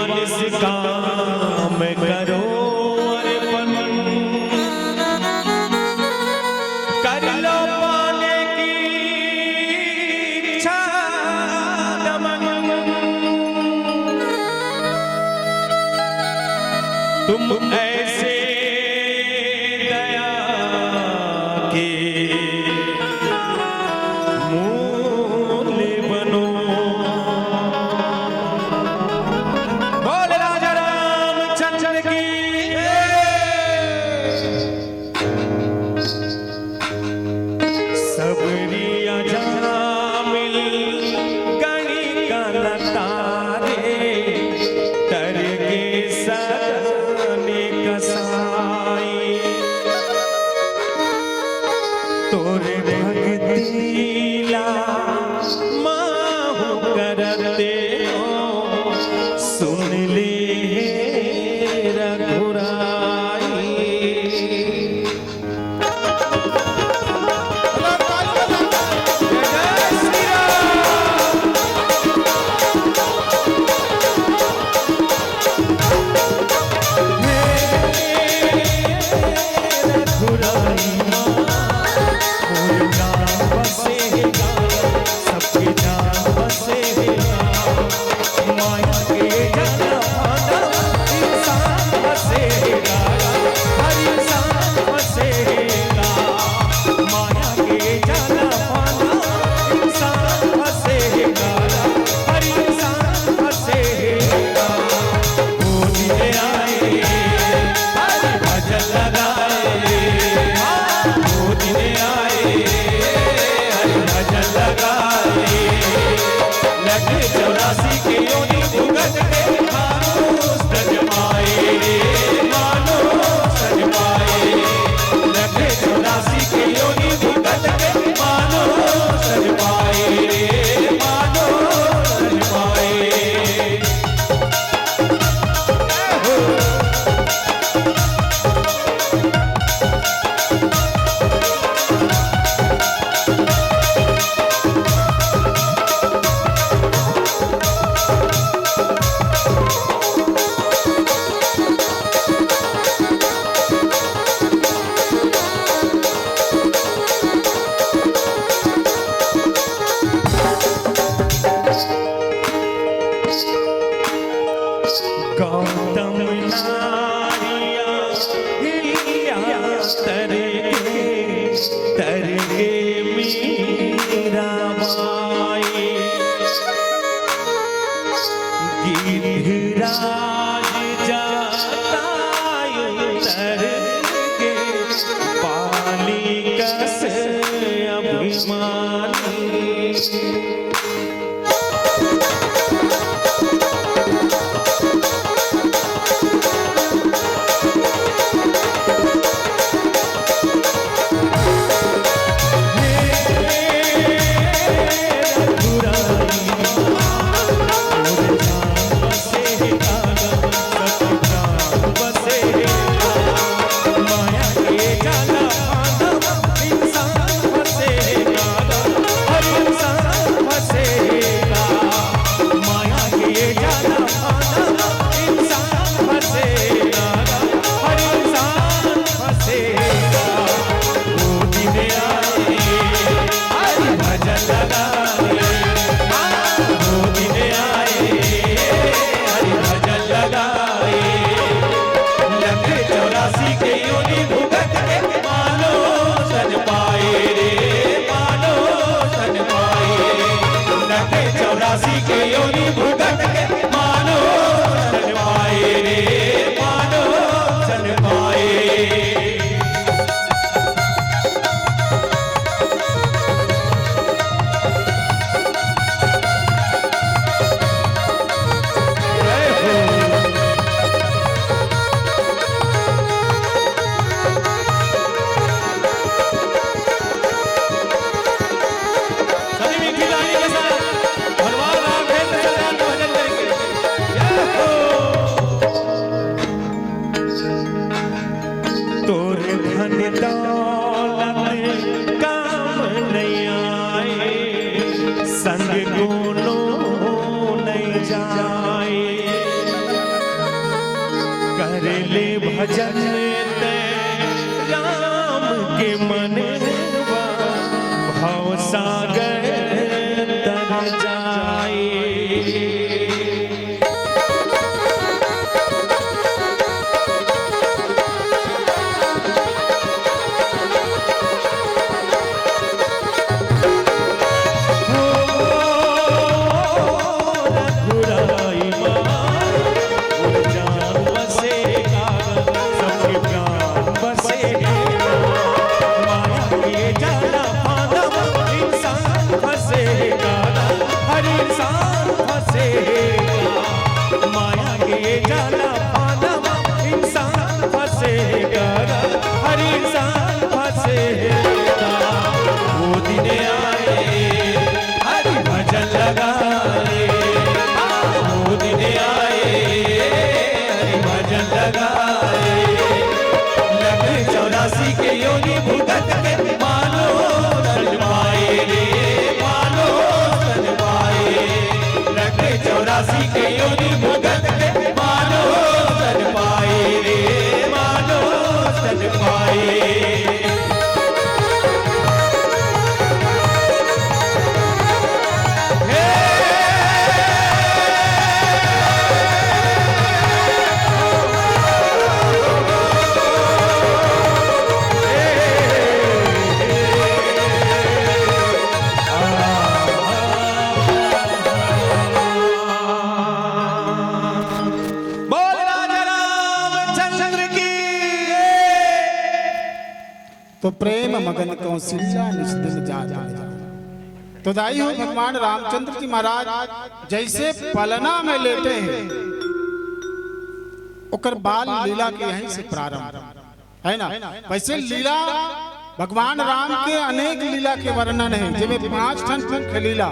निस काम करो अर्पण, कर लो पाने की इच्छा दमन। तुम ऐसे दया के मूल्य बनो। बोल राजा रामचंद्र की। सबरिया जामिल गणी का लतारे, तर के सदने कसाई। तोरे भक्ति ला माहू करते हो, सुन ले रघुराई। गौतम नारिया हिलिया तरगे मीरा बाई। गिरिराज जातायु तरगे, पाली कस अभिमानी। कर ले भजन ते राम के मनवा भव सागर तर जाए। तो प्रेम मगन कौशल्या निस्दिन जा तो दाई हो भगवान रामचंद्र जी महाराज जैसे पलना में लेटे हैं ओकर बाल लीला के यहीं से प्रारंभ है ना। वैसे लीला भगवान राम के अनेक लीला के वर्णन है जिसमें 5 ठन मुख्य लीला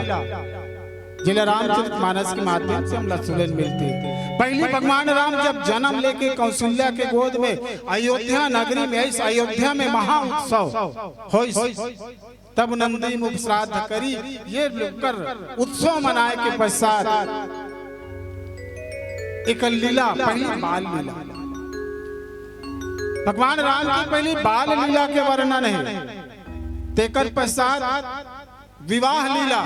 जिले रामचरित मानस के माध्यम से हम सुनने मिलते हैं। पहले भगवान राम जब जन्म लेके कौशल्या के गोद में अयोध्या नगरी में इस अयोध्या में महा उत्सव हो तब नंदी मुख श्राद्ध करी ये कर उत्सव मनाए के पश्चात एक लीला पहली बाल लीला भगवान राम की पहली बाल लीला के वर्णन है। तेकर पश्चात विवाह लीला